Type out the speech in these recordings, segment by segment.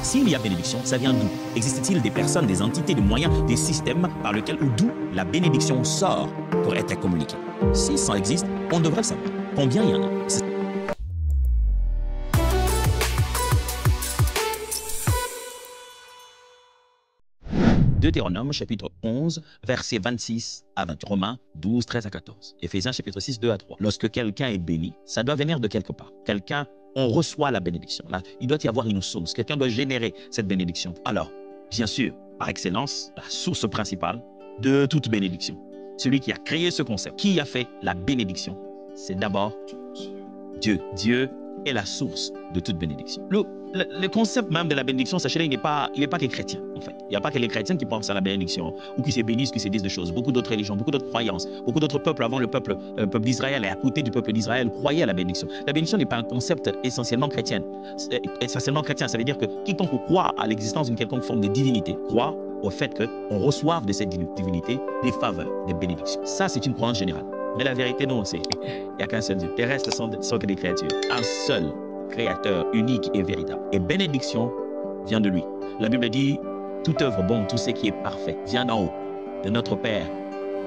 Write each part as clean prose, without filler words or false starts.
S'il y a bénédiction, ça vient d'où? Existe-t-il des personnes, des entités, des moyens, des systèmes par lesquels ou d'où la bénédiction sort pour être communiquée? Si ça existe, on devrait le savoir. Combien il y en a? Deutéronome chapitre 11, versets 26 à 20. Romains 12, 13 à 14. Éphésiens chapitre 6, 2 à 3. Lorsque quelqu'un est béni, ça doit venir de quelque part. On reçoit la bénédiction. Là, il doit y avoir une source. Quelqu'un doit générer cette bénédiction. Alors, bien sûr, par excellence, la source principale de toute bénédiction, celui qui a créé ce concept, qui a fait la bénédiction, c'est d'abord Dieu. Dieu est la source de toute bénédiction. Le concept même de la bénédiction, sachez-le, il n'est pas que chrétien, en fait. Il n'y a pas que les chrétiens qui pensent à la bénédiction, ou qui se bénissent, qui se disent des choses. Beaucoup d'autres religions, beaucoup d'autres croyances, beaucoup d'autres peuples avant le peuple d'Israël et à côté du peuple d'Israël croyaient à la bénédiction. La bénédiction n'est pas un concept essentiellement chrétien. Essentiellement chrétien, ça veut dire que quiconque croit à l'existence d'une quelconque forme de divinité, croit au fait qu'on reçoive de cette divinité des faveurs, des bénédictions. Ça, c'est une croyance générale. Mais la vérité, non, il n'y a qu'un seul Dieu. Les restes sont que des créatures. Un seul créateur unique et véritable. Et bénédiction vient de lui. La Bible dit, toute œuvre bonne, tout ce qui est parfait, vient d'en haut, de notre Père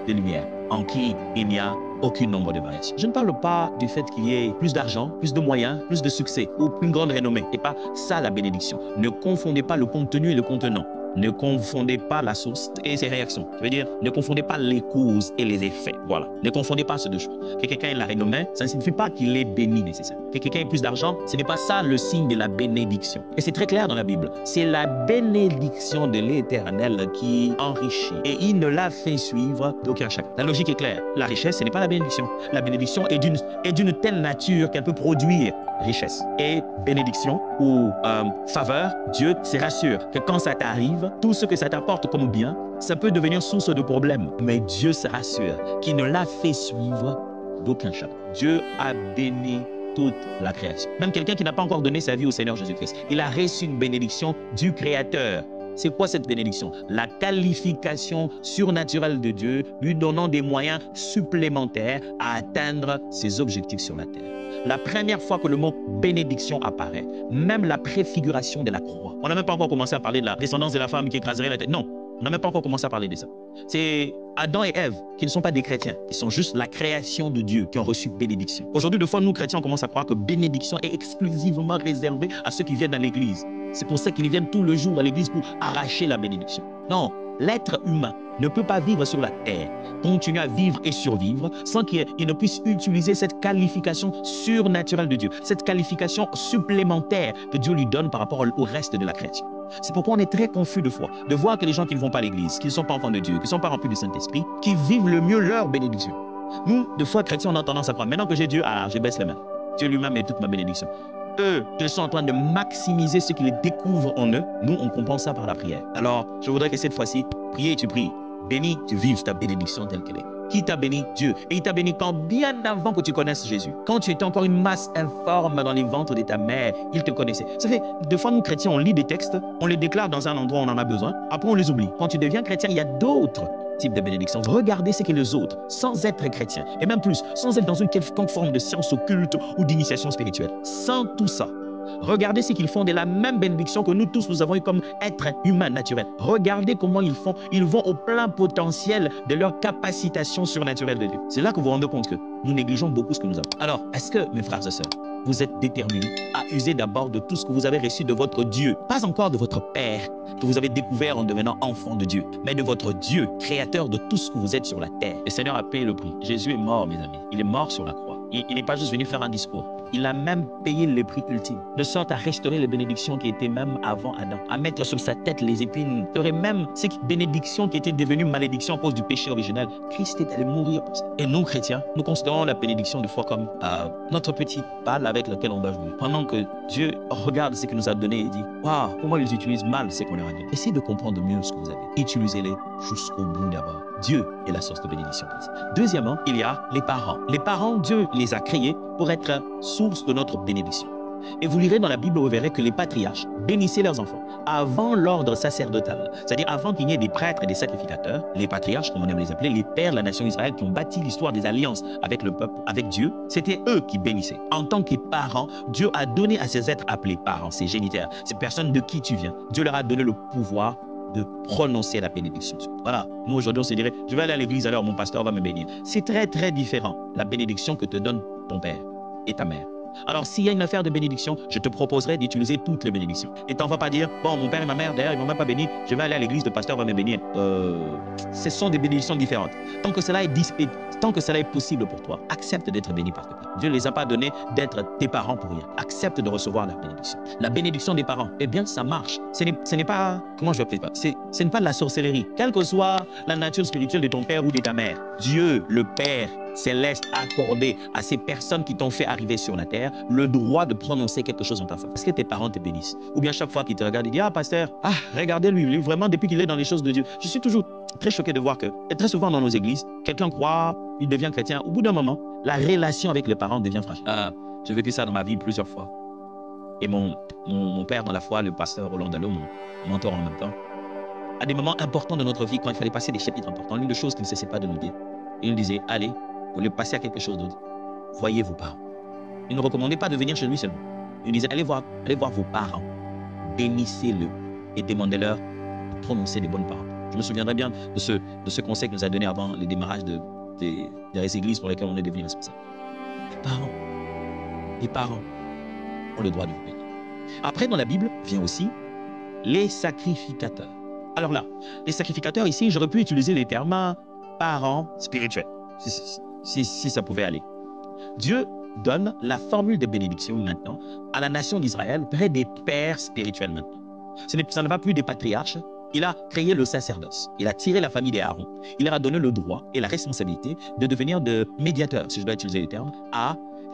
de lumière, en qui il n'y a aucun nombre de variations. Je ne parle pas du fait qu'il y ait plus d'argent, plus de moyens, plus de succès ou une grande renommée. Et pas ça la bénédiction. Ne confondez pas le contenu et le contenant. Ne confondez pas la source et ses réactions. Je veux dire, ne confondez pas les causes et les effets. Voilà. Ne confondez pas ces deux choses. Que quelqu'un ait la renommée, ça ne signifie pas qu'il est béni nécessairement. Que quelqu'un ait plus d'argent, ce n'est pas ça le signe de la bénédiction. Et c'est très clair dans la Bible. C'est la bénédiction de l'Éternel qui enrichit. Et il ne la fait suivre d'aucun chacun. La logique est claire. La richesse, ce n'est pas la bénédiction. La bénédiction est d'une telle nature qu'elle peut produire richesse. Et bénédiction ou faveur, Dieu se rassure que quand ça t'arrive, tout ce que ça t'apporte comme bien, ça peut devenir source de problème. Mais Dieu se rassure qu'il ne l'a fait suivre d'aucun chacun. Dieu a béni toute la création. Même quelqu'un qui n'a pas encore donné sa vie au Seigneur Jésus-Christ, il a reçu une bénédiction du Créateur. C'est quoi cette bénédiction? La qualification surnaturelle de Dieu, lui donnant des moyens supplémentaires à atteindre ses objectifs sur la terre. La première fois que le mot bénédiction apparaît, même la préfiguration de la croix. On n'a même pas encore commencé à parler de la descendance de la femme qui écraserait la tête. Non, on n'a même pas encore commencé à parler de ça. C'est Adam et Ève qui ne sont pas des chrétiens. Ils sont juste la création de Dieu qui ont reçu bénédiction. Aujourd'hui, de fois, nous chrétiens, on commence à croire que bénédiction est exclusivement réservée à ceux qui viennent dans l'église. C'est pour ça qu'ils viennent tout le jour à l'église pour arracher la bénédiction. Non, l'être humain ne peut pas vivre sur la terre, continuer à vivre et survivre sans qu'il ne puisse utiliser cette qualification surnaturelle de Dieu, cette qualification supplémentaire que Dieu lui donne par rapport au reste de la création. C'est pourquoi on est très confus de fois, de voir que les gens qui ne vont pas à l'église, qui ne sont pas enfants de Dieu, qui ne sont pas remplis du Saint-Esprit, qui vivent le mieux leur bénédiction. Nous, de fois chrétiens, on a tendance à croire, maintenant que j'ai Dieu, je baisse les mains. Dieu lui-même est toute ma bénédiction. Eux, ils sont en train de maximiser ce qu'ils découvrent en eux. Nous, on compense ça par la prière. Alors, je voudrais que cette fois-ci, priez et tu pries. Bénis, tu vives ta bénédiction telle qu'elle est. Qui t'a béni? Dieu. Et il t'a béni quand bien avant que tu connaisses Jésus. Quand tu étais encore une masse informe dans les ventres de ta mère, il te connaissait. Ça fait, des fois, nous chrétiens, on lit des textes, on les déclare dans un endroit où on en a besoin, après on les oublie. Quand tu deviens chrétien, il y a d'autres types de bénédictions. Regardez ce que les autres, sans être chrétiens, et même plus, sans être dans une quelconque forme de science occulte ou d'initiation spirituelle. Sans tout ça, regardez ce qu'ils font de la même bénédiction que nous tous nous avons eu comme être humain naturel. Regardez comment ils font. Ils vont au plein potentiel de leur capacitation surnaturelle de Dieu. C'est là que vous vous rendez compte que nous négligeons beaucoup ce que nous avons. Alors, est-ce que, mes frères et sœurs, vous êtes déterminés à user d'abord de tout ce que vous avez reçu de votre Dieu, pas encore de votre Père, que vous avez découvert en devenant enfant de Dieu, mais de votre Dieu, créateur de tout ce que vous êtes sur la terre. Le Seigneur a payé le prix. Jésus est mort, mes amis. Il est mort sur la croix. Il n'est pas juste venu faire un discours. Il a même payé le prix ultime, de sorte à restaurer les bénédictions qui étaient même avant Adam, à mettre sur sa tête les épines. Il y aurait même ces bénédictions qui étaient devenues malédictions à cause du péché originel. Christ est allé mourir pour ça. Et nous, chrétiens, nous considérons la bénédiction de foi comme notre petite balle avec laquelle on va jouer. Pendant que Dieu regarde ce qu'il nous a donné et dit, waouh, comment ils utilisent mal ce qu'on leur a donné. Essayez de comprendre mieux ce que vous avez. Utilisez-les jusqu'au bout d'abord. Dieu est la source de bénédiction. Deuxièmement, il y a les parents. Les parents, Dieu les a créés pour être source de notre bénédiction. Et vous lirez dans la Bible, vous verrez que les patriarches bénissaient leurs enfants avant l'ordre sacerdotal. C'est-à-dire avant qu'il n'y ait des prêtres et des sacrificateurs, les patriarches, comme on aime les appeler, les pères de la nation d'Israël qui ont bâti l'histoire des alliances avec le peuple, avec Dieu, c'était eux qui bénissaient. En tant que parents, Dieu a donné à ces êtres appelés parents, ces géniteurs, ces personnes de qui tu viens, Dieu leur a donné le pouvoir de prononcer la bénédiction. Voilà, nous aujourd'hui on se dirait, je vais aller à l'église alors mon pasteur va me bénir. C'est très très différent, la bénédiction que te donne ton père et ta mère. Alors s'il y a une affaire de bénédiction, je te proposerai d'utiliser toutes les bénédictions. Et t'en vas pas dire, bon mon père et ma mère d'ailleurs ils ne m'ont même pas béni, je vais aller à l'église, le pasteur va me bénir. Ce sont des bénédictions différentes. Tant que cela est possible pour toi, accepte d'être béni par tes parents. Dieu ne les a pas donnés d'être tes parents pour rien. Accepte de recevoir la bénédiction. La bénédiction des parents, eh bien ça marche. Ce n'est pas, comment je vais appeler ça, ce n'est pas de la sorcellerie. Quelle que soit la nature spirituelle de ton père ou de ta mère, Dieu, le Père céleste, a accordé à ces personnes qui t'ont fait arriver sur la terre le droit de prononcer quelque chose en ta faveur. Est-ce que tes parents te bénissent? Ou bien chaque fois qu'ils te regardent, ils disent, ah pasteur, ah regardez-lui, vraiment depuis qu'il est dans les choses de Dieu. Je suis toujours très choqué de voir que, et très souvent dans nos églises, quelqu'un croit, il devient chrétien. Au bout d'un moment, la relation avec les parents devient fragile. J'ai vécu ça dans ma vie plusieurs fois. Et mon père dans la foi, le pasteur Roland Dallot, mon mentor en même temps, à des moments importants de notre vie, quand il fallait passer des chapitres importants, l'une des choses qu'il ne cessait pas de nous dire, il nous disait, allez, vous voulez passer à quelque chose d'autre, voyez vos parents. Il ne recommandait pas de venir chez lui seulement. Il disait, allez voir vos parents, bénissez-le et demandez-leur de prononcer des bonnes paroles. Je me souviendrai bien de ce conseil qu'il nous a donné avant le démarrage des églises pour lesquelles on est devenu responsable. Les parents ont le droit de vous bénir. Après, dans la Bible, vient aussi les sacrificateurs. Alors là, les sacrificateurs, ici, j'aurais pu utiliser les termes parents spirituels, si ça pouvait aller. Dieu donne la formule de bénédiction maintenant à la nation d'Israël près des pères spirituels maintenant. Ça ne va plus des patriarches. Il a créé le sacerdoce. Il a tiré la famille des Aaron. Il leur a donné le droit et la responsabilité de devenir de médiateurs, si je dois utiliser les termes,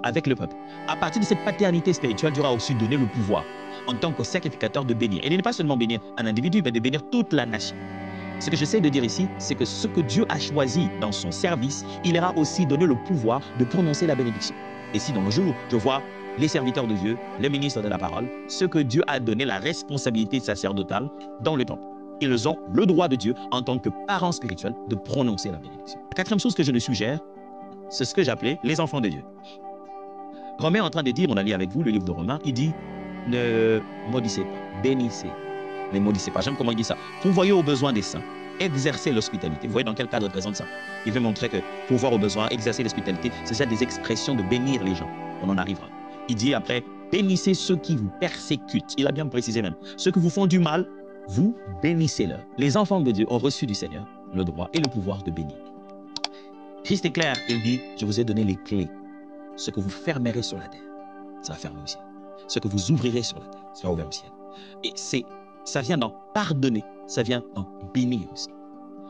avec le peuple. À partir de cette paternité spirituelle, Dieu a aussi donné le pouvoir en tant que sacrificateur de bénir. Et il n'est pas seulement bénir un individu, mais de bénir toute la nation. Ce que j'essaie de dire ici, c'est que ce que Dieu a choisi dans son service, il leur a aussi donné le pouvoir de prononcer la bénédiction. Et si dans le jour, je vois les serviteurs de Dieu, les ministres de la parole, ceux que Dieu a donné la responsabilité sacerdotale dans le temple, ils ont le droit de Dieu en tant que parents spirituels de prononcer la bénédiction. La quatrième chose que je nous suggère, c'est ce que j'appelais les enfants de Dieu. Romain est en train de dire, on a lu avec vous le livre de Romains, il dit, ne maudissez pas, bénissez, ne maudissez pas. J'aime comment il dit ça. Pourvoyez aux besoins des saints, exercez l'hospitalité. Vous voyez dans quel cadre il présente ça? Il veut montrer que pourvoir aux besoins, exercer l'hospitalité, c'est ça des expressions de bénir les gens. On en arrivera. Il dit après, bénissez ceux qui vous persécutent. Il a bien précisé même. Ceux qui vous font du mal, vous bénissez-leur. Les enfants de Dieu ont reçu du Seigneur le droit et le pouvoir de bénir. Christ est clair, il dit, je vous ai donné les clés. Ce que vous fermerez sur la terre, ça va fermer au ciel. Ce que vous ouvrirez sur la terre, ça va ouvrir au ciel. Et ça vient d'en pardonner, ça vient d'en bénir aussi.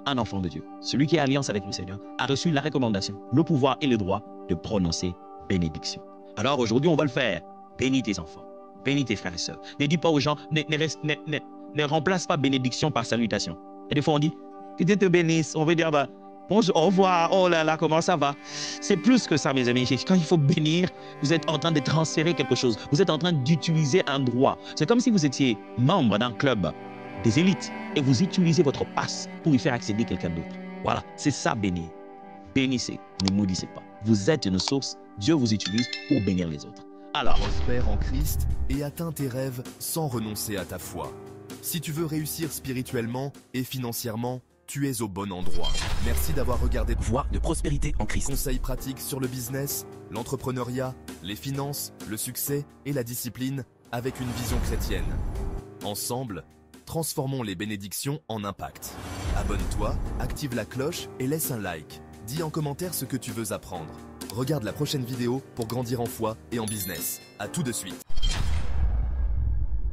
Un enfant de Dieu, celui qui est alliance avec le Seigneur, a reçu la recommandation, le pouvoir et le droit de prononcer bénédiction. Alors aujourd'hui, on va le faire. Bénis tes enfants, bénis tes frères et sœurs. Ne dis pas aux gens, ne remplace pas bénédiction par salutation. Et des fois, on dit, que Dieu te bénisse. On veut dire, bah, bonjour, au revoir, oh là là, comment ça va? C'est plus que ça, mes amis. Quand il faut bénir, vous êtes en train de transférer quelque chose. Vous êtes en train d'utiliser un droit. C'est comme si vous étiez membre d'un club des élites et vous utilisez votre passe pour y faire accéder quelqu'un d'autre. Voilà, c'est ça, bénir. Bénissez, ne maudissez pas. Vous êtes une source, Dieu vous utilise pour bénir les autres. Alors, prospère en Christ et atteins tes rêves sans renoncer à ta foi. Si tu veux réussir spirituellement et financièrement, tu es au bon endroit. Merci d'avoir regardé Voie de prospérité en Christ. Conseils pratiques sur le business, l'entrepreneuriat, les finances, le succès et la discipline avec une vision chrétienne. Ensemble, transformons les bénédictions en impact. Abonne-toi, active la cloche et laisse un like. Dis en commentaire ce que tu veux apprendre. Regarde la prochaine vidéo pour grandir en foi et en business. À tout de suite.